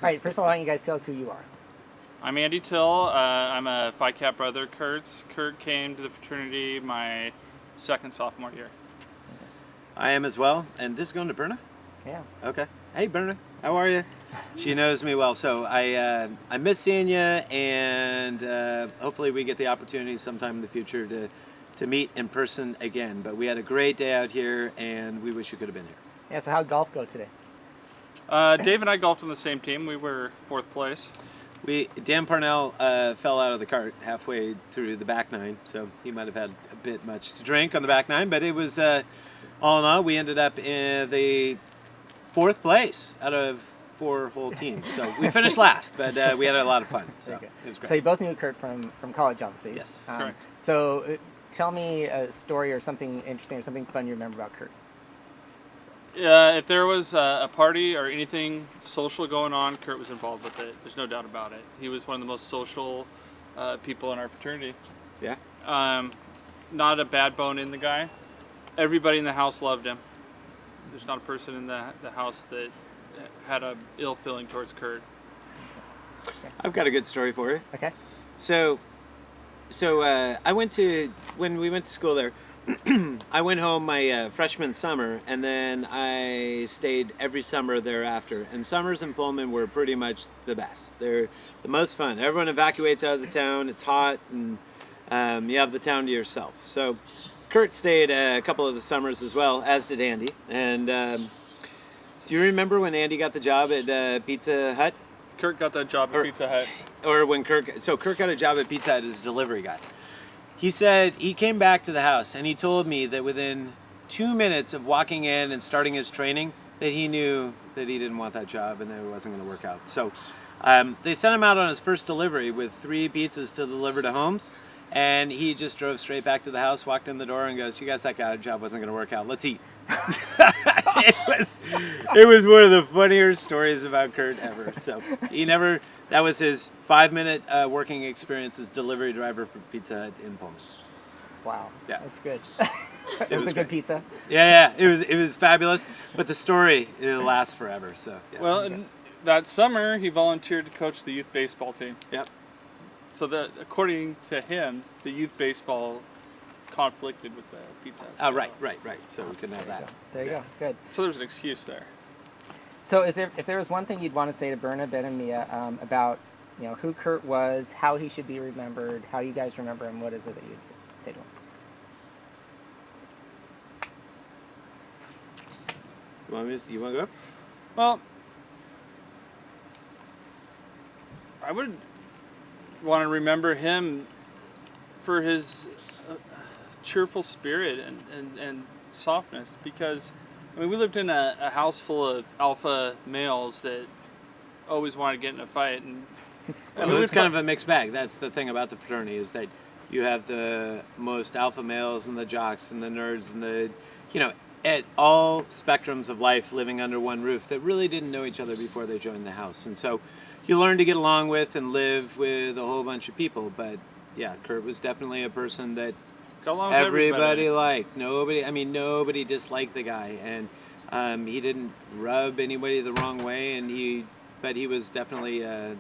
right, first of all, why don't you guys tell us who you are? I'm Andy Till. I'm a Phi Cap brother of Kurt's. Kurt came to the fraternity my second sophomore year. I am as well. And this is going to Berna? Yeah. Okay. Hey, Berna. How are you? She knows me well. So I miss seeing you, and hopefully we get the opportunity sometime in the future to meet in person again. But we had a great day out here, and we wish you could have been here. Yeah, so how'd golf go today? Dave and I golfed on the same team. We were fourth place. Dan Parnell fell out of the cart halfway through the back nine, so he might have had a bit much to drink on the back nine, but it was, all in all, we ended up in the fourth place out of 4 whole teams. So we finished last, but we had a lot of fun, so it was great. So you both knew Kurt from college, obviously. Yes. Correct. So tell me a story or something interesting or something fun you remember about Kurt. If there was a party or anything social going on, Kurt was involved with it. There's no doubt about it. He was one of the most social people in our fraternity. Yeah. Not a bad bone in the guy. Everybody in the house loved him. There's not a person in the house that had a ill feeling towards Kurt. I've got a good story for you. Okay. So when we went to school there, I went home my freshman summer, and then I stayed every summer thereafter. And summers in Pullman were pretty much the best. They're the most fun. Everyone evacuates out of the town. It's hot, and you have the town to yourself. So Kurt stayed a couple of the summers as well, as did Andy. And do you remember when Andy got the job at Pizza Hut? Kurt got that job at Pizza Hut. Or when Kurt got a job at Pizza Hut as a delivery guy. He said he came back to the house and he told me that within 2 minutes of walking in and starting his training that he knew that he didn't want that job and that it wasn't going to work out. So they sent him out on his first delivery with 3 pizzas to deliver to homes, and he just drove straight back to the house, walked in the door and goes, "You guys, that guy job wasn't going to work out. Let's eat." It was one of the funnier stories about Kurt ever. So that was his 5-minute working experience as delivery driver for Pizza Hut in Pullman. Wow. Yeah. That's good. It was a good pizza. Yeah, it was fabulous. But the story, it'll last forever. So yeah. Well, and that summer he volunteered to coach the youth baseball team. Yep. So that, according to him, the youth baseball conflicted with the Pizza Hut. Oh, right. So we couldn't have that. There you go. Good. So there's an excuse there. So if there was one thing you'd want to say to Berna, Ben, and Mia about who Kurt was, how he should be remembered, how you guys remember him, what is it that you'd say to him? You want to go? Well, I would want to remember him for his cheerful spirit and softness, because we lived in a house full of alpha males that always wanted to get in a fight, and it was kind of a mixed bag. That's the thing about the fraternity, is that you have the most alpha males and the jocks and the nerds and the at all spectrums of life living under one roof that really didn't know each other before they joined the house. And so you learn to get along with and live with a whole bunch of people. But yeah, Kurt was definitely a person that everybody liked. Nobody disliked the guy, and he didn't rub anybody the wrong way, but he was definitely a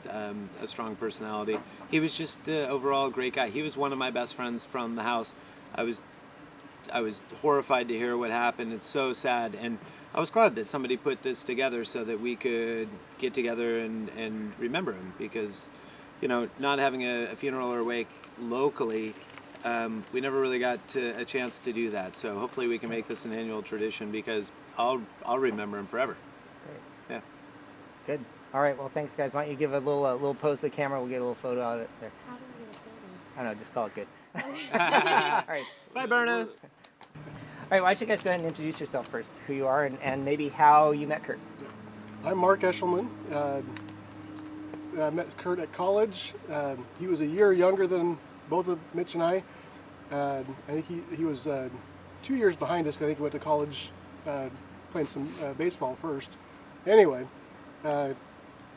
strong personality. He was just overall a great guy. He was one of my best friends from the house. I was horrified to hear what happened. It's so sad, and I was glad that somebody put this together so that we could get together and remember him, because not having a funeral or wake locally, we never really got a chance to do that. So hopefully we can make this an annual tradition, because I'll remember him forever. Great. Yeah. Good. All right. Well, thanks, guys. Why don't you give a little pose to the camera? We'll get a little photo out of it there. How do I get a photo? I don't know. Just call it good. Okay. All right. Bye, Berna. All right. Why don't you guys go ahead and introduce yourself first, who you are, and maybe how you met Kurt. I'm Mark Eshelman. I met Kurt at college. He was a year younger than both of Mitch and I. I think he was 2 years behind us. I think he went to college playing some baseball first. Anyway,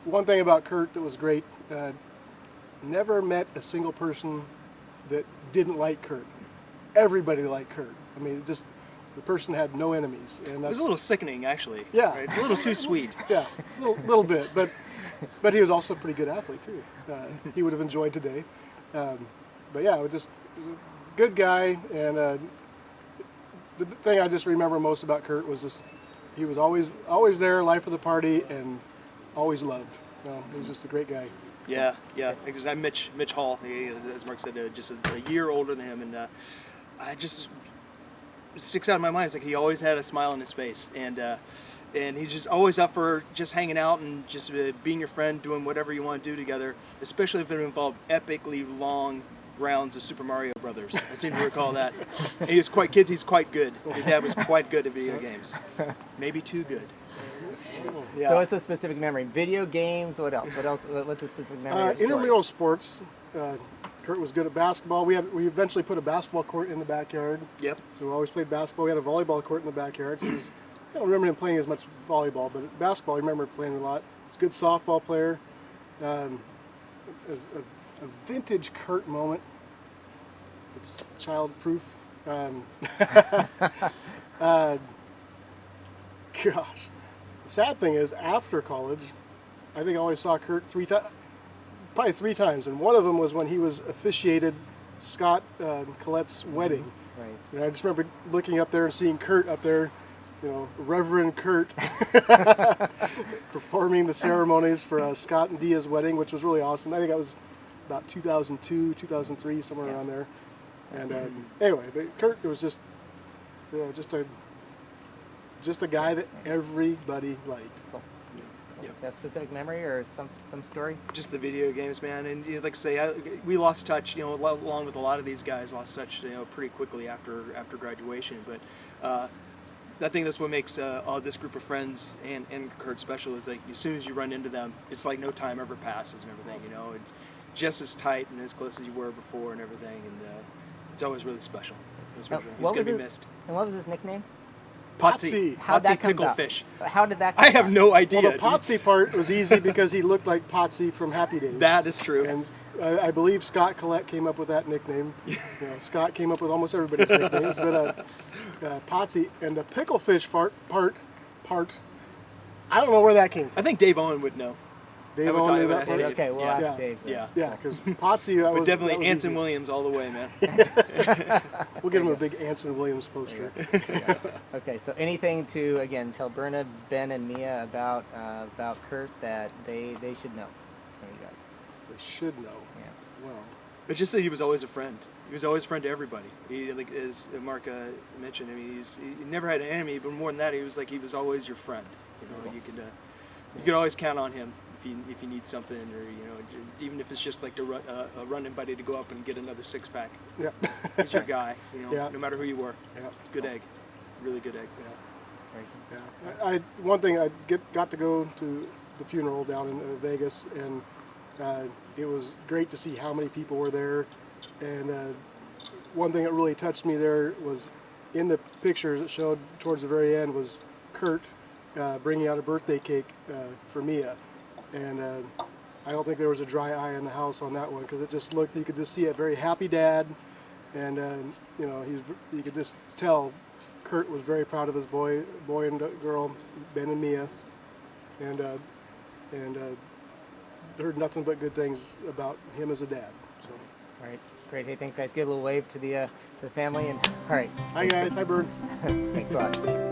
one thing about Kurt that was great, never met a single person that didn't like Kurt. Everybody liked Kurt. I mean, just the person had no enemies, and It was that's a little sickening, actually. Yeah. Right? A little too sweet. yeah, little bit, but he was also a pretty good athlete too. He would have enjoyed today, but yeah, it was just good guy. And the thing I just remember most about Kurt was just he was always there, life of the party, and always loved. He was just a great guy. Yeah. Because I'm Mitch Hall. He, as Mark said, just a year older than him, and it sticks out in my mind. It's like he always had a smile on his face, and he's just always up for just hanging out and just being your friend, doing whatever you want to do together, especially if it involved epically long rounds of Super Mario Brothers. I seem to recall that. And he's quite good. Your dad was quite good at video games. Maybe too good. Yeah. So what's a specific memory? Video games. What else? What's a specific memory? Or story? Intramural sports. Kurt was good at basketball. We eventually put a basketball court in the backyard. Yep. So we always played basketball. We had a volleyball court in the backyard. So I don't remember him playing as much volleyball, but basketball I remember playing a lot. He's a good softball player. A vintage Kurt moment. It's child-proof. Gosh. The sad thing is, after college, I think I always saw Kurt probably three times, and one of them was when he was officiated Scott and Colette's wedding. Right. And I just remember looking up there and seeing Kurt up there, Reverend Kurt, performing the ceremonies for Scott and Dia's wedding, which was really awesome. I think that was about 2002, 2003, somewhere around there. And anyway, but Kurt was just a guy that everybody liked. Cool. Yep. A specific memory or some story? Just the video games, man. And like I say, we lost touch, along with a lot of these guys, lost touch, pretty quickly after graduation. But I think that's what makes this group of friends and Kurt special, is like as soon as you run into them, it's like no time ever passes and everything. It's just as tight and as close as you were before and everything. And it's always really special. He's going to be missed. And what was his nickname? Potsy. How'd that come about? Picklefish. How did that come I have about? no idea. Well, the Potsy part was easy because he looked like Potsy from Happy Days. That is true. And I believe Scott Collette came up with that nickname. Scott came up with almost everybody's nicknames, but Potsy and the picklefish part. I don't know where that came from. I think Dave Owen would know. Dave would Owen tell knew you that what I part? said. Okay, we'll Yeah. ask Yeah. Dave. Yeah. Because Potsy, that But was definitely that was Anson easy. Williams all the way, man. We'll get him a big Anson Williams poster. Okay, so anything to again tell Berna, Ben, and Mia about Kurt that they should know from you guys? They should know. Yeah. Well, But just that he was always a friend. He was always a friend to everybody. He, like as Mark mentioned, I mean, he never had an enemy, but more than that, he was always your friend. You could always count on him if you need something, or even if it's just like to a running buddy to go up and get another 6-pack. yeah. He's your guy. Yeah. No matter who you were. Yeah. Good egg, really good egg. Very cool. Yeah. One thing I got to go to the funeral down in Vegas, and it was great to see how many people were there. And one thing that really touched me there was in the pictures that showed towards the very end was Kurt bringing out a birthday cake for Mia. And I don't think there was a dry eye in the house on that one, because it just looked, you could just see a very happy dad. And you could just tell Kurt was very proud of his boy and girl, Ben and Mia. And heard nothing but good things about him as a dad. So. All right, great. Hey, thanks guys. Give a little wave to the family, and all right. Hi guys. Hi Bird. Thanks a lot.